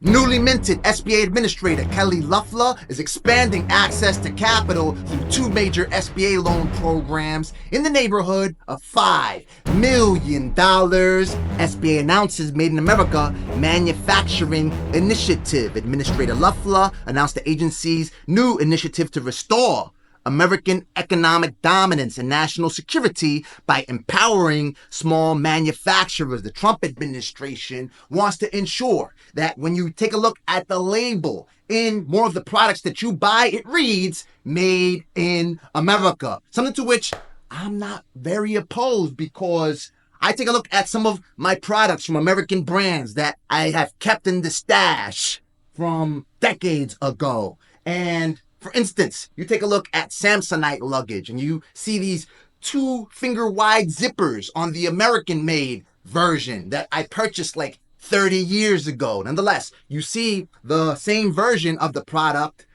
Newly minted SBA Administrator Kelly Loeffler is expanding access to capital through two major SBA loan programs in the neighborhood of $5 million. SBA announces Made in America Manufacturing Initiative. Administrator Loeffler announced the agency's new initiative to restore American economic dominance and national security by empowering small manufacturers. The Trump administration wants to ensure that when you take a look at the label in more of the products that you buy, it reads Made in America. Something to which I'm not very opposed, because I take a look at some of my products from American brands that I have kept in the stash from decades ago. And for instance, you take a look at Samsonite luggage and you see these 2-finger-wide zippers on the American-made version that I purchased like 30 years ago. Nonetheless, you see the same version of the product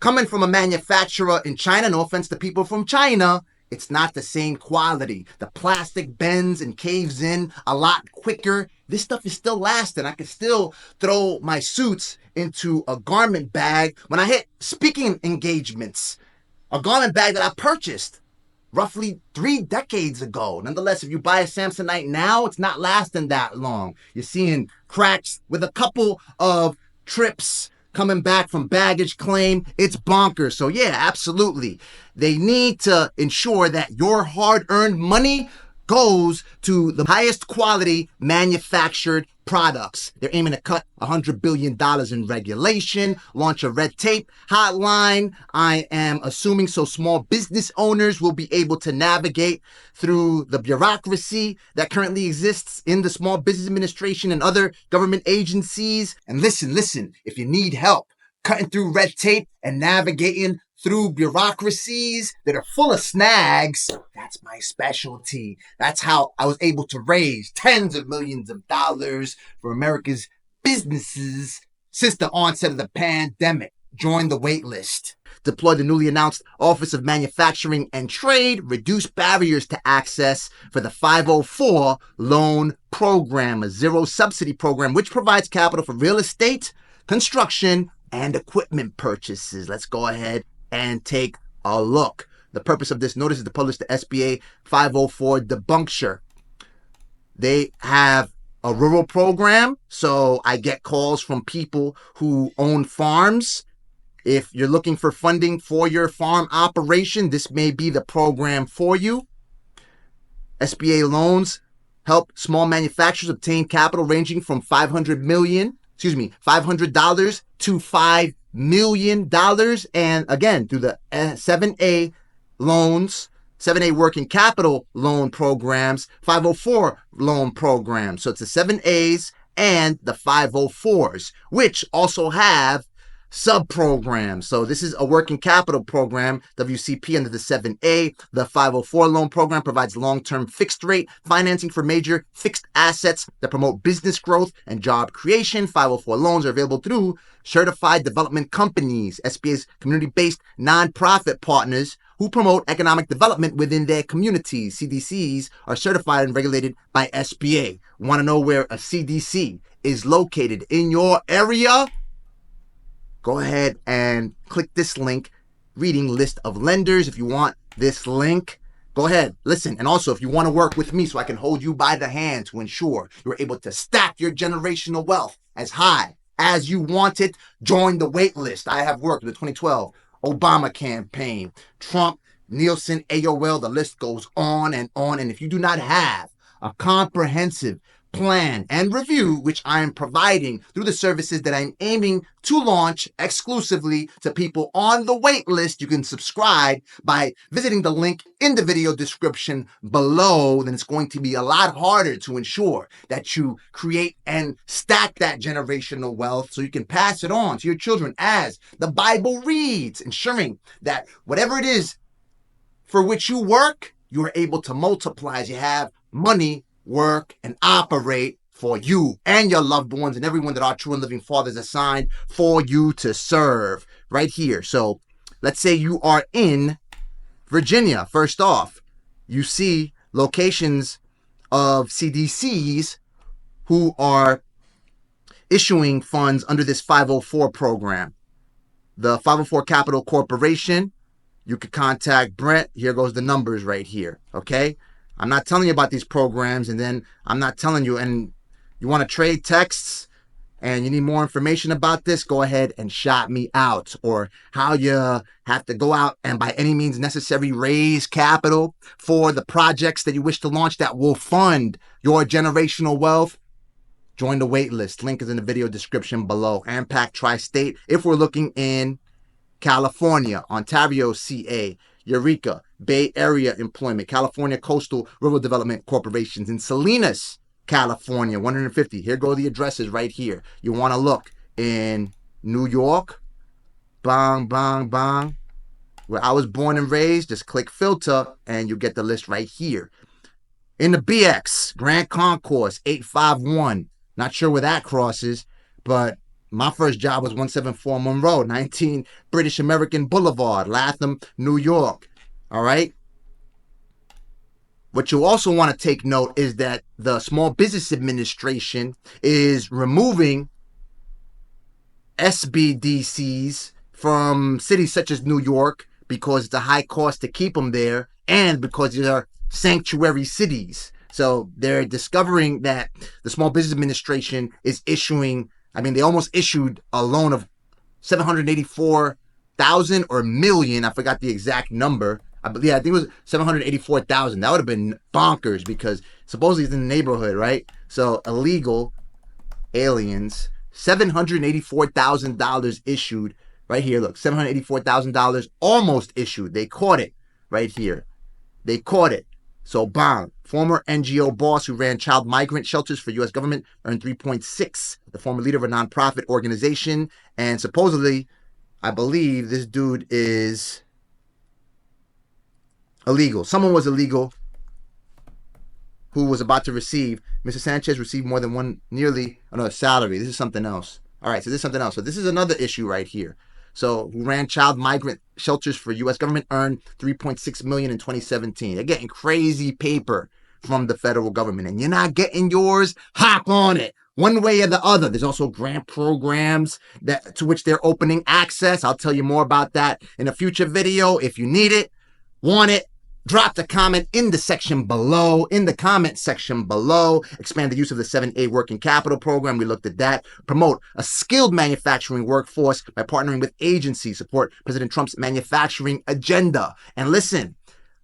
coming from a manufacturer in China. No offense to people from China, it's not the same quality. The plastic bends and caves in a lot quicker. This stuff is still lasting. I can still throw my suits into a garment bag when I hit speaking engagements. A garment bag that I purchased roughly 3 decades ago. Nonetheless, if you buy a Samsonite now, it's not lasting that long. You're seeing cracks with a couple of trips coming back from baggage claim. It's bonkers. So yeah, absolutely. They need to ensure that your hard-earned money goes to the highest quality manufactured products. They're aiming to cut $100 billion in regulation, launch a red tape hotline, I am assuming, so small business owners will be able to navigate through the bureaucracy that currently exists in the Small Business Administration and other government agencies. And listen, if you need help cutting through red tape and navigating through bureaucracies that are full of snags, that's my specialty. That's how I was able to raise tens of millions of dollars for America's businesses since the onset of the pandemic. Join the wait list. Deploy the newly announced Office of Manufacturing and Trade. Reduce barriers to access for the 504 loan program, a zero subsidy program which provides capital for real estate, construction, and equipment purchases. Let's go ahead and take a look. The purpose of this notice is to publish the SBA 504 debunction. They have a rural program, so I get calls from people who own farms. If you're looking for funding for your farm operation, this may be the program for you. SBA loans help small manufacturers obtain capital ranging from $500 to $5 million. And again, through the 7A loans, 7A working capital loan programs, 504 loan programs. So it's the 7As and the 504s, which also have sub-programs. So this is a working capital program, WCP, under the 7A. The 504 loan program provides long-term fixed rate financing for major fixed assets that promote business growth and job creation. 504 loans are available through certified development companies, SBA's community-based nonprofit partners who promote economic development within their communities. CDCs are certified and regulated by SBA. Want to know where a CDC is located in your area? Go ahead and click this link, reading list of lenders. If you want this link, go ahead, listen. And also, if you want to work with me so I can hold you by the hand to ensure you're able to stack your generational wealth as high as you want it, join the wait list. I have worked with the 2012 Obama campaign, Trump, Nielsen, AOL, the list goes on and on. And if you do not have a comprehensive plan and review, which I am providing through the services that I'm aiming to launch exclusively to people on the wait list, you can subscribe by visiting the link in the video description below. Then it's going to be a lot harder to ensure that you create and stack that generational wealth so you can pass it on to your children as the Bible reads, ensuring that whatever it is for which you work, you are able to multiply as you have money work and operate for you and your loved ones and everyone that our true and living Father has assigned for you to serve right here. So let's say you are in Virginia. First off, you see locations of CDCs who are issuing funds under this 504 program. The 504 Capital Corporation, you could contact Brent. Here goes the numbers right here, okay? I'm not telling you about these programs, and then I'm not telling you, and you want to trade texts and you need more information about this, go ahead and shout me out, or how you have to go out and by any means necessary raise capital for the projects that you wish to launch that will fund your generational wealth. Join the wait list. Link is in the video description below. AMPAC Tri-State. If we're looking in California, Ontario, CA, Eureka, Bay Area Employment, California Coastal Rural Development Corporations in Salinas, California, 150. Here go the addresses right here. You want to look in New York, bang, bang, bang. Where I was born and raised, just click filter and you get the list right here. In the BX, Grand Concourse, 851. Not sure where that crosses, but my first job was 174 Monroe, 19 British American Boulevard, Latham, New York. All right? What you also want to take note is that the Small Business Administration is removing SBDCs from cities such as New York because it's a high cost to keep them there, and because these are sanctuary cities. So they're discovering that the Small Business Administration is issuing, they almost issued a loan of 784,000 or million. I forgot the exact number. I think it was 784,000. That would have been bonkers because supposedly it's in the neighborhood, right? So illegal aliens, $784,000 issued right here. Look, $784,000 almost issued. They caught it right here. They caught it. So bang. Former NGO boss who ran child migrant shelters for U.S. government earned 3.6. The former leader of a nonprofit organization. And supposedly, I believe this dude is illegal. Someone was illegal who was about to receive. Mr. Sanchez received more than one salary. This is something else. All right, so this is something else. So this is another issue right here. So who ran child migrant shelters for U.S. government earned $3.6 million in 2017. They're getting crazy paper from the federal government, and you're not getting yours. Hop on it. One way or the other. There's also grant programs to which they're opening access. I'll tell you more about that in a future video. If you need it, want it, drop the comment in the section below. In the comment section below. Expand the use of the 7A working capital program. We looked at that. Promote a skilled manufacturing workforce by partnering with agencies. Support President Trump's manufacturing agenda. And listen,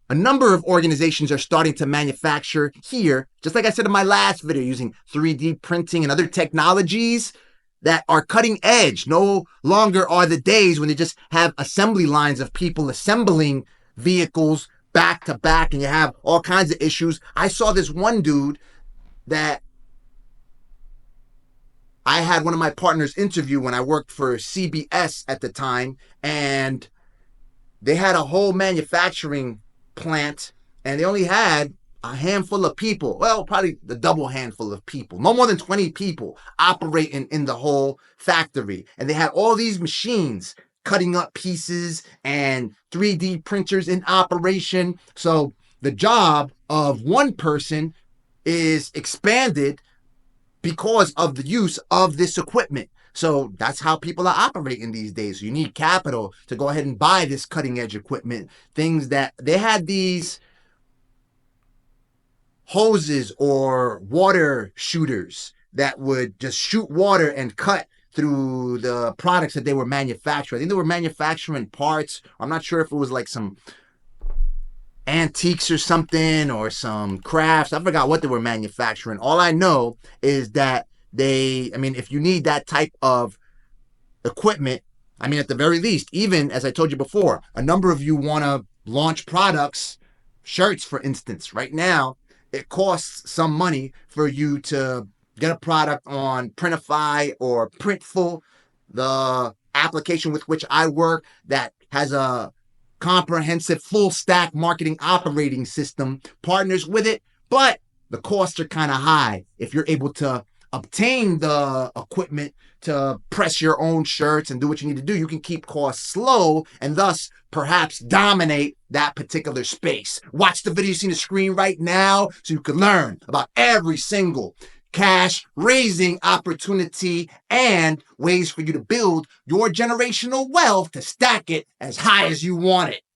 a number of organizations are starting to manufacture here, just like I said in my last video, using 3D printing and other technologies that are cutting edge. No longer are the days when they just have assembly lines of people assembling vehicles back to back, and you have all kinds of issues. I saw this one dude that I had one of my partners interview when I worked for CBS at the time, and they had a whole manufacturing plant, and they only had a handful of people. Well, probably the double handful of people. No more than 20 people operating in the whole factory. And they had all these machines cutting up pieces and 3D printers in operation. So the job of one person is expanded because of the use of this equipment. So that's how people are operating these days. You need capital to go ahead and buy this cutting edge equipment. Things that they had, these hoses or water shooters that would just shoot water and cut through the products that they were manufacturing. I think they were manufacturing parts. I'm not sure if it was like some antiques or something, or some crafts. I forgot what they were manufacturing. All I know is that if you need that type of equipment, at the very least, even as I told you before, a number of you want to launch products, shirts, for instance. Right now, it costs some money for you to get a product on Printify or Printful, the application with which I work that has a comprehensive full stack marketing operating system, partners with it, but the costs are kind of high. If you're able to obtain the equipment to press your own shirts and do what you need to do, you can keep costs low and thus perhaps dominate that particular space. Watch the video you see on the screen right now so you can learn about every single cash raising opportunity, and ways for you to build your generational wealth to stack it as high as you want it.